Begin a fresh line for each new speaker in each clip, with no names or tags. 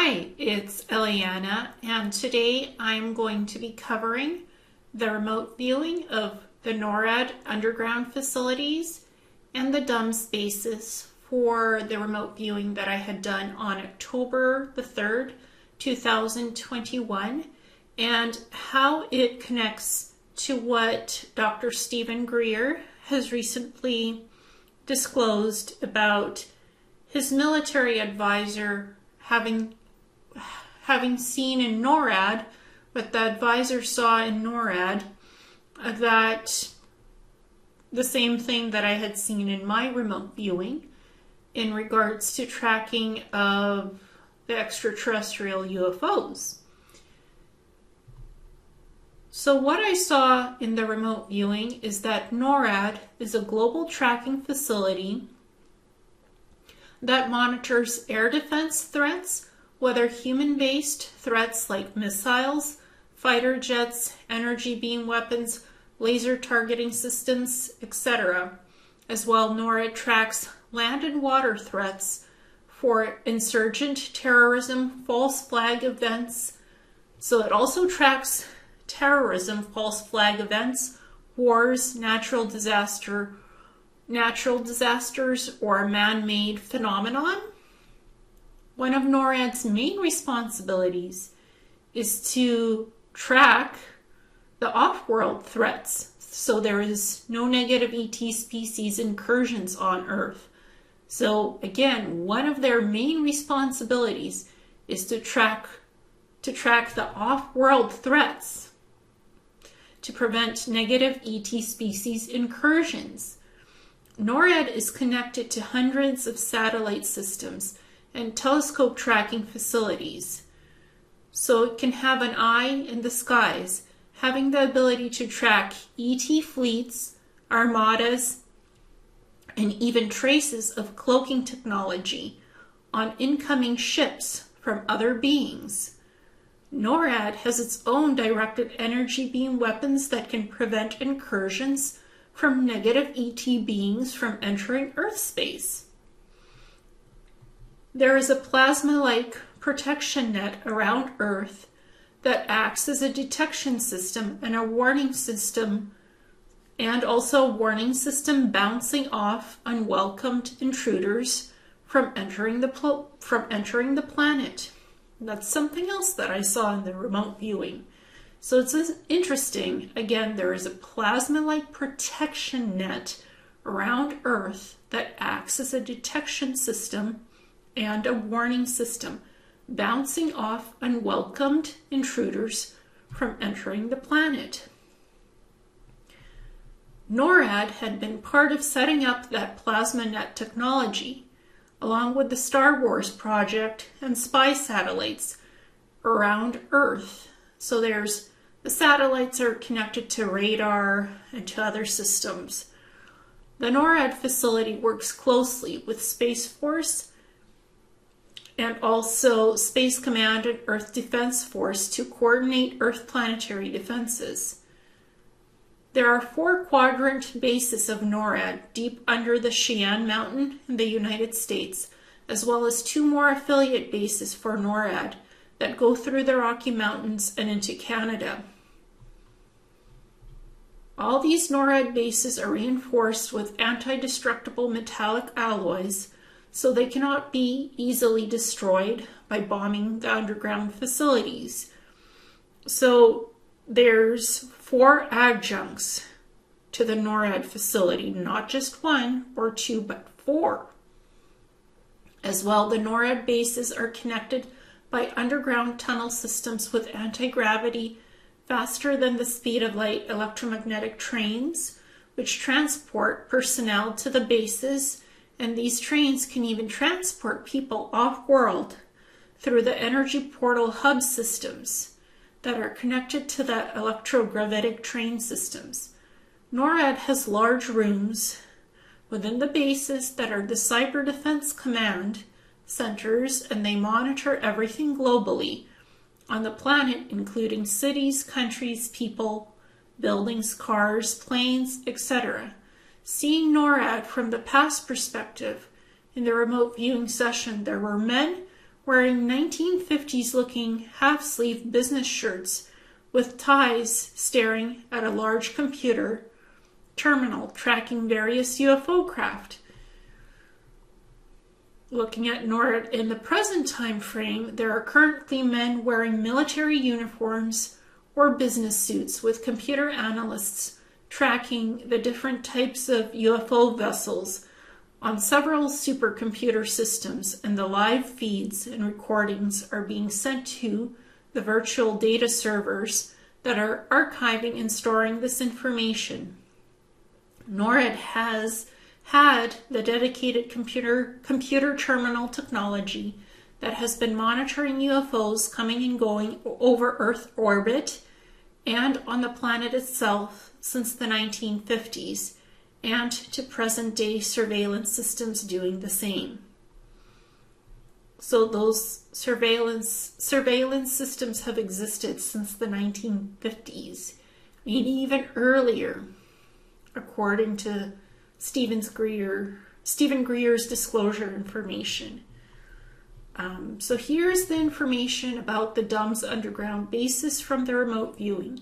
Hi, it's Ileana, and today I'm going to be covering the remote viewing of the NORAD underground facilities and the DUMBS bases for the remote viewing that I had done on October the 3rd, 2021, and how it connects to what Dr. Stephen Greer has recently disclosed about his military advisor having seen in NORAD, what the advisor saw in NORAD, that the same thing that I had seen in my remote viewing in regards to tracking of the extraterrestrial UFOs. So what I saw in the remote viewing is that NORAD is a global tracking facility that monitors air defense threats, whether human-based threats like missiles, fighter jets, energy beam weapons, laser targeting systems, etc. As well, NORAD tracks land and water threats for insurgent terrorism, false flag events. So it also tracks terrorism, false flag events, wars, natural disasters, or a man-made phenomenon. One of NORAD's main responsibilities is to track the off-world threats, so there is no negative ET species incursions on Earth. So again, one of their main responsibilities is to track the off-world threats to prevent negative ET species incursions. NORAD is connected to hundreds of satellite systems and telescope tracking facilities, so it can have an eye in the skies, having the ability to track ET fleets, armadas, and even traces of cloaking technology on incoming ships from other beings. NORAD has its own directed energy beam weapons that can prevent incursions from negative ET beings from entering Earth space. There is a plasma-like protection net around Earth that acts as a detection system and a warning system, and also a warning system bouncing off unwelcomed intruders from entering the planet. That's something else that I saw in the remote viewing. So it's interesting. Again, there is a plasma-like protection net around Earth that acts as a detection system and a warning system, bouncing off unwelcomed intruders from entering the planet. NORAD had been part of setting up that plasma net technology, along with the Star Wars project and spy satellites around Earth. So the satellites are connected to radar and to other systems. The NORAD facility works closely with Space Force and also Space Command and Earth Defense Force to coordinate Earth planetary defenses. There are 4 quadrant bases of NORAD deep under the Cheyenne Mountain in the United States, as well as 2 more affiliate bases for NORAD that go through the Rocky Mountains and into Canada. All these NORAD bases are reinforced with anti-destructible metallic alloys, so they cannot be easily destroyed by bombing the underground facilities. So there's 4 adjuncts to the NORAD facility, not just 1 or 2, but 4. As well, the NORAD bases are connected by underground tunnel systems with anti-gravity, faster than the speed of light electromagnetic trains, which transport personnel to the bases, and these trains can even transport people off-world through the energy portal hub systems that are connected to the electrogravitic train systems. NORAD has large rooms within the bases that are the Cyber Defense Command centers, and they monitor everything globally on the planet, including cities, countries, people, buildings, cars, planes, etc. Seeing NORAD from the past perspective, in the remote viewing session, there were men wearing 1950s looking half-sleeve business shirts with ties, staring at a large computer terminal tracking various UFO craft. Looking at NORAD in the present time frame, there are currently men wearing military uniforms or business suits with computer analysts tracking the different types of UFO vessels on several supercomputer systems, and the live feeds and recordings are being sent to the virtual data servers that are archiving and storing this information. NORAD has had the dedicated computer terminal technology that has been monitoring UFOs coming and going over Earth orbit and on the planet itself since the 1950s, and to present-day surveillance systems doing the same. So those surveillance systems have existed since the 1950s, maybe even earlier, according to Stephen Greer's disclosure information. So here's the information about the DUMBS underground bases from the remote viewing.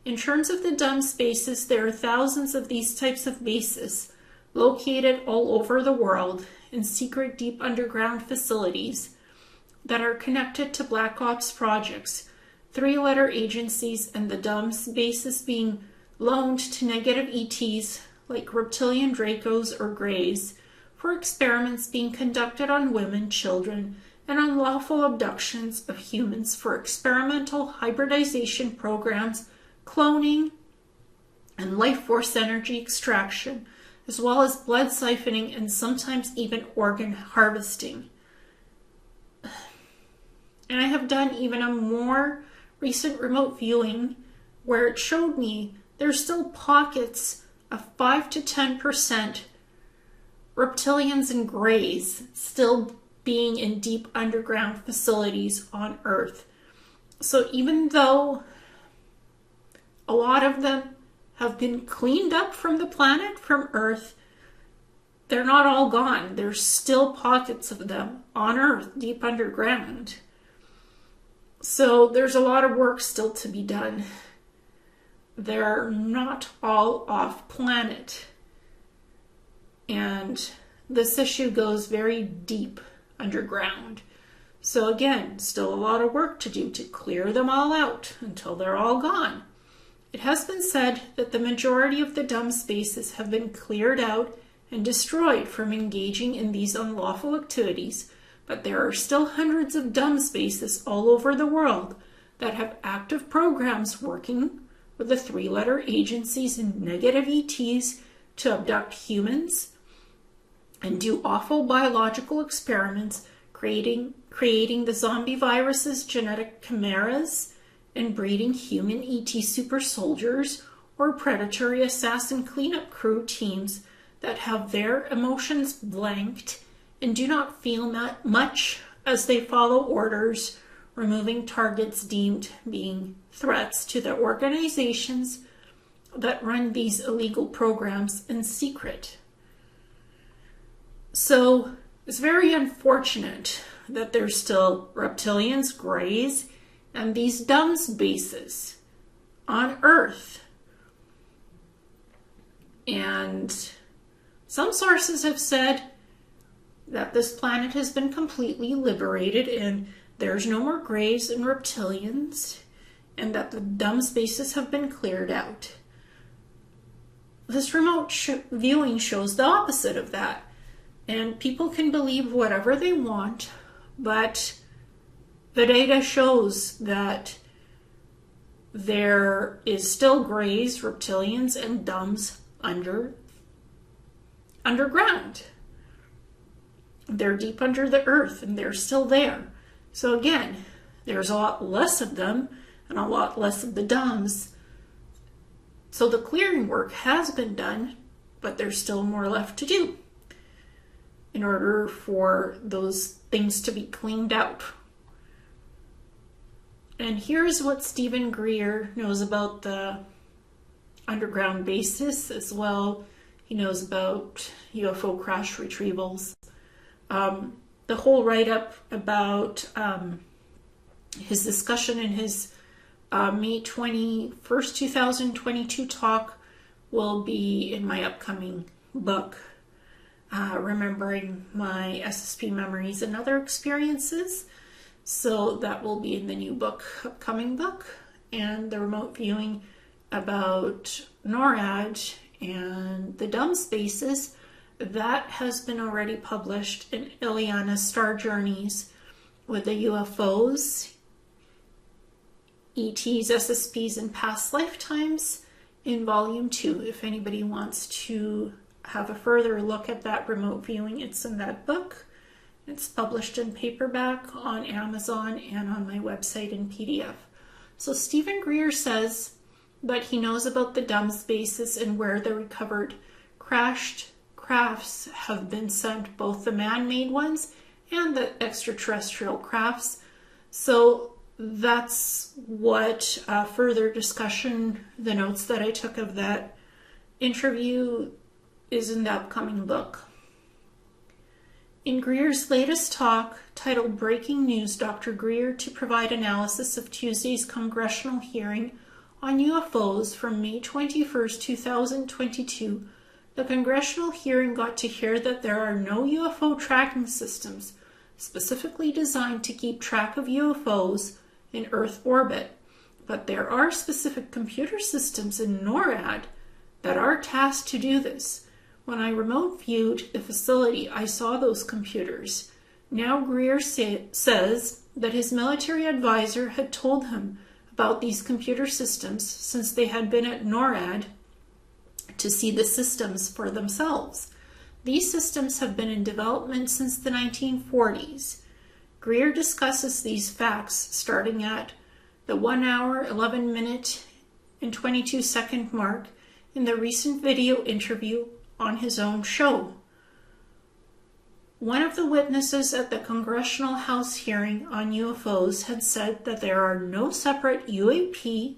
In terms of the DUMBS bases, there are thousands of these types of bases located all over the world in secret deep underground facilities that are connected to Black Ops projects, three-letter agencies, and the DUMBS bases being loaned to negative ETs like reptilian Dracos or Greys for experiments being conducted on women, children, and unlawful abductions of humans for experimental hybridization programs, cloning, and life force energy extraction, as well as blood siphoning and sometimes even organ harvesting. And I have done even a more recent remote viewing where it showed me there's still pockets of 5 to 10% reptilians and Greys still being in deep underground facilities on Earth. So even though a lot of them have been cleaned up from the planet, from Earth, they're not all gone. There's still pockets of them on Earth, deep underground. So there's a lot of work still to be done. They're not all off planet. And this issue goes very deep underground. So again, still a lot of work to do to clear them all out until they're all gone. It has been said that the majority of the DUMBS bases have been cleared out and destroyed from engaging in these unlawful activities, but there are still hundreds of DUMBS bases all over the world that have active programs working with the three-letter agencies and negative ETs to abduct humans and do awful biological experiments, creating the zombie viruses, genetic chimeras, and breeding human ET super soldiers or predatory assassin cleanup crew teams that have their emotions blanked and do not feel much as they follow orders, removing targets deemed being threats to the organizations that run these illegal programs in secret. So it's very unfortunate that there's still reptilians, Greys, and these DUMBS bases on Earth. And some sources have said that this planet has been completely liberated and there's no more Greys and reptilians, and that the DUMBS bases have been cleared out. This remote viewing shows the opposite of that. And people can believe whatever they want, but the data shows that there is still Greys, reptilians, and DUMBS underground. They're deep under the earth, and they're still there. So again, there's a lot less of them, and a lot less of the DUMBS. So the clearing work has been done, but there's still more left to do in order for those things to be cleaned out. And here's what Stephen Greer knows about the underground bases as well. He knows about UFO crash retrievals. the whole write-up about his discussion in his May 21st, 2022 talk will be in my upcoming book, Remembering My SSP Memories and Other Experiences. So that will be in the new book, upcoming book, and the remote viewing about NORAD and the DUMBS bases. That has been already published in Ileana Star Journeys with the UFOs, ETs, SSPs, and Past Lifetimes in Volume 2. If anybody wants to have a further look at that remote viewing, it's in that book. It's published in paperback on Amazon and on my website in PDF. So Stephen Greer says that he knows about the DUMBS bases and where the recovered crashed crafts have been sent, both the man-made ones and the extraterrestrial crafts. So that's what further discussion, the notes that I took of that interview, is in the upcoming book. In Greer's latest talk, titled Breaking News, Dr. Greer to provide analysis of Tuesday's Congressional hearing on UFOs from May 21st, 2022, the Congressional hearing got to hear that there are no UFO tracking systems specifically designed to keep track of UFOs in Earth orbit, but there are specific computer systems in NORAD that are tasked to do this. When I remote viewed the facility, I saw those computers. Now Greer says that his military advisor had told him about these computer systems since they had been at NORAD to see the systems for themselves. These systems have been in development since the 1940s. Greer discusses these facts starting at the 1 hour, 11 minute, and 22 second mark in the recent video interview on his own show. One of the witnesses at the Congressional House hearing on UFOs had said that there are no separate UAP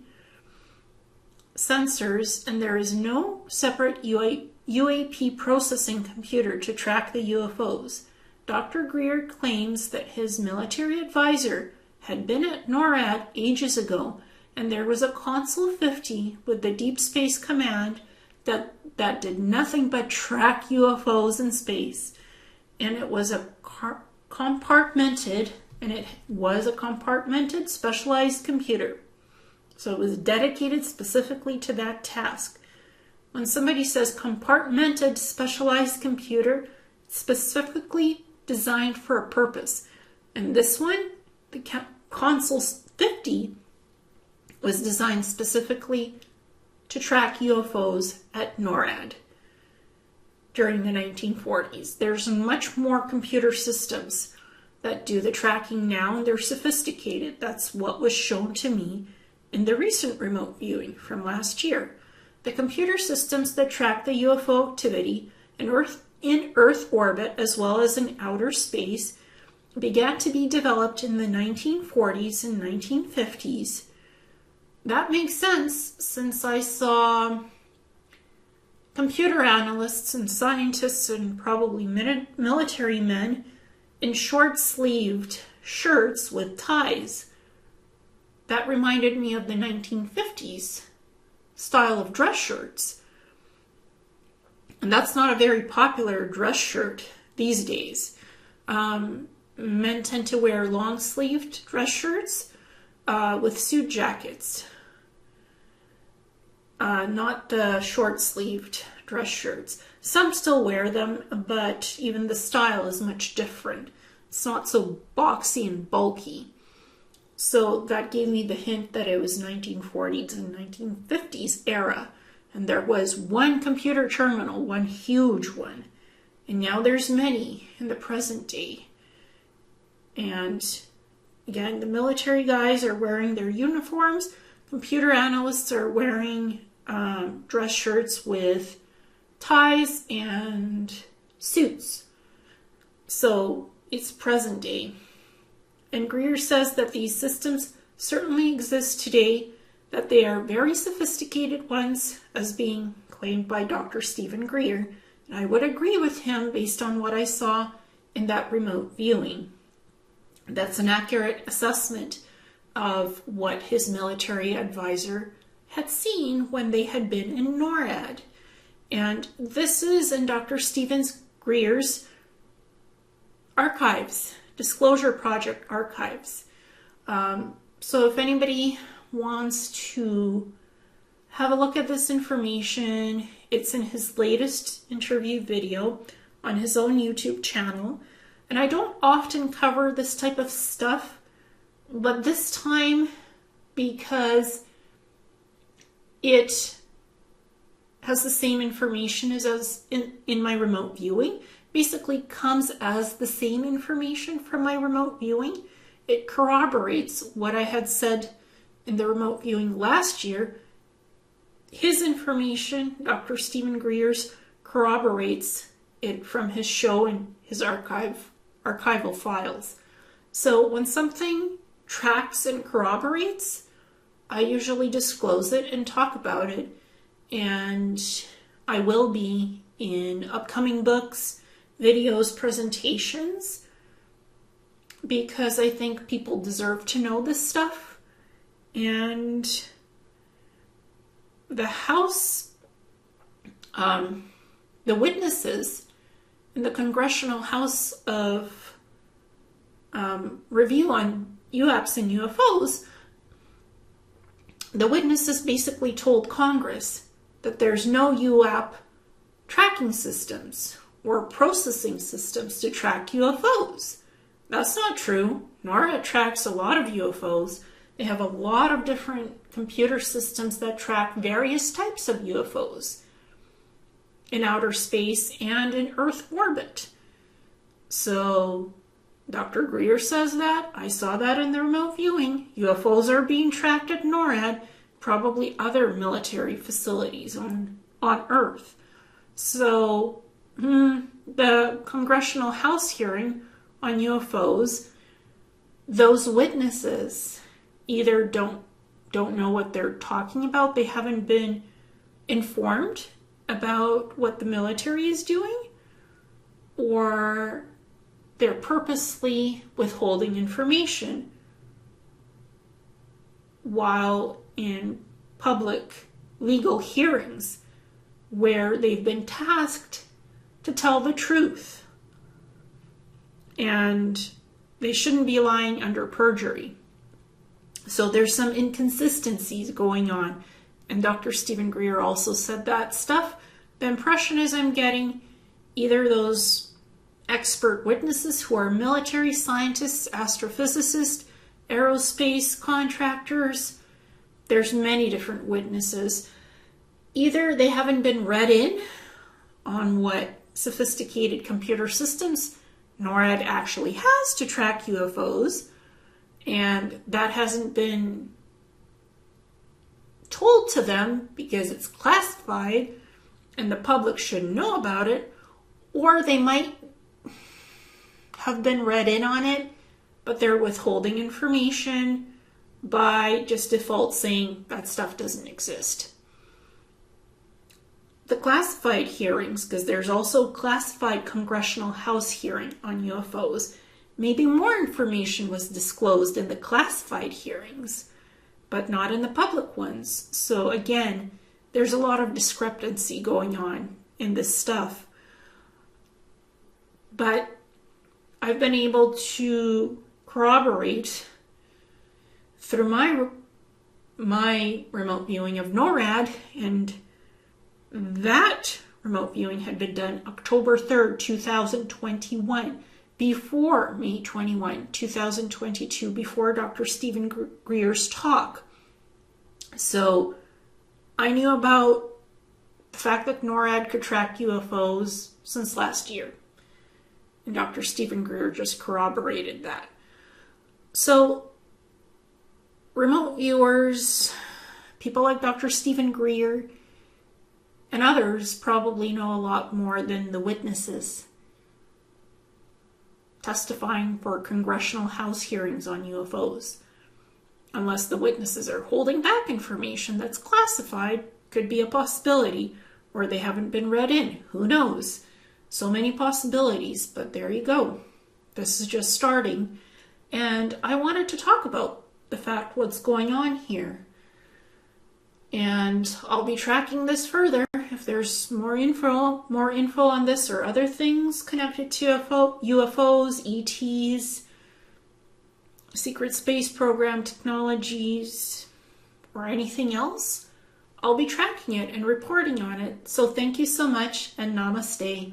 sensors and there is no separate UAP processing computer to track the UFOs. Dr. Greer claims that his military advisor had been at NORAD ages ago and there was a Console 50 with the Deep Space Command that did nothing but track UFOs in space. And it was a compartmented specialized computer. So it was dedicated specifically to that task. When somebody says compartmented specialized computer, it's specifically designed for a purpose. And this one, the Console 50, was designed specifically to track UFOs at NORAD during the 1940s. There's much more computer systems that do the tracking now, and they're sophisticated. That's what was shown to me in the recent remote viewing from last year. The computer systems that track the UFO activity in Earth orbit as well as in outer space began to be developed in the 1940s and 1950s. That makes sense since I saw computer analysts and scientists and probably military men in short-sleeved shirts with ties. That reminded me of the 1950s style of dress shirts. And that's not a very popular dress shirt these days. Men tend to wear long-sleeved dress shirts with suit jackets. Not the short-sleeved dress shirts. Some still wear them, but even the style is much different. It's not so boxy and bulky. So that gave me the hint that it was 1940s and 1950s era. And there was one computer terminal, one huge one. And now there's many in the present day. And again, the military guys are wearing their uniforms. Computer analysts are wearing dress shirts with ties and suits. So it's present day. And Greer says that these systems certainly exist today, that they are very sophisticated ones, as being claimed by Dr. Stephen Greer. And I would agree with him based on what I saw in that remote viewing. That's an accurate assessment of what his military advisor had seen when they had been in NORAD. And this is in Dr. Greer's archives, Disclosure Project archives. So if anybody wants to have a look at this information, it's in his latest interview video on his own YouTube channel. And I don't often cover this type of stuff, but this time, because it has the same information as in my remote viewing, basically comes as the same information from my remote viewing. It corroborates what I had said in the remote viewing last year. His information, Dr. Stephen Greer's, corroborates it from his show and his archival files. So when something tracks and corroborates, I usually disclose it and talk about it. And I will be in upcoming books, videos, presentations, because I think people deserve to know this stuff. And the House, the witnesses in the Congressional House of Review on UAPs and UFOs, the witnesses basically told Congress that there's no UAP tracking systems or processing systems to track UFOs. That's not true. NORAD tracks a lot of UFOs. They have a lot of different computer systems that track various types of UFOs in outer space and in Earth orbit. So Dr. Greer says that. I saw that in the remote viewing. UFOs are being tracked at NORAD, probably other military facilities on Earth. So the Congressional House hearing on UFOs, those witnesses either don't know what they're talking about, they haven't been informed about what the military is doing, or they're purposely withholding information while in public legal hearings where they've been tasked to tell the truth. And they shouldn't be lying under perjury. So there's some inconsistencies going on. And Dr. Stephen Greer also said that stuff. The impression is I'm getting either those expert witnesses who are military scientists, astrophysicists, aerospace contractors. There's many different witnesses. Either they haven't been read in on what sophisticated computer systems NORAD actually has to track UFOs, and that hasn't been told to them because it's classified and the public should know about it, or they might have been read in on it, but they're withholding information by just default saying that stuff doesn't exist. The classified hearings, because there's also classified Congressional House hearing on UFOs, maybe more information was disclosed in the classified hearings, but not in the public ones. So again, there's a lot of discrepancy going on in this stuff. But I've been able to corroborate through my remote viewing of NORAD, and that remote viewing had been done October 3rd, 2021, before May 21, 2022, before Dr. Stephen Greer's talk. So I knew about the fact that NORAD could track UFOs since last year. And Dr. Stephen Greer just corroborated that. So remote viewers, people like Dr. Stephen Greer, and others probably know a lot more than the witnesses testifying for Congressional House hearings on UFOs. Unless the witnesses are holding back information that's classified, could be a possibility, or they haven't been read in, who knows. So many possibilities, but there you go. This is just starting. And I wanted to talk about the fact what's going on here. And I'll be tracking this further. If there's more info on this or other things connected to UFOs, ETs, secret space program technologies, or anything else, I'll be tracking it and reporting on it. So thank you so much, and namaste.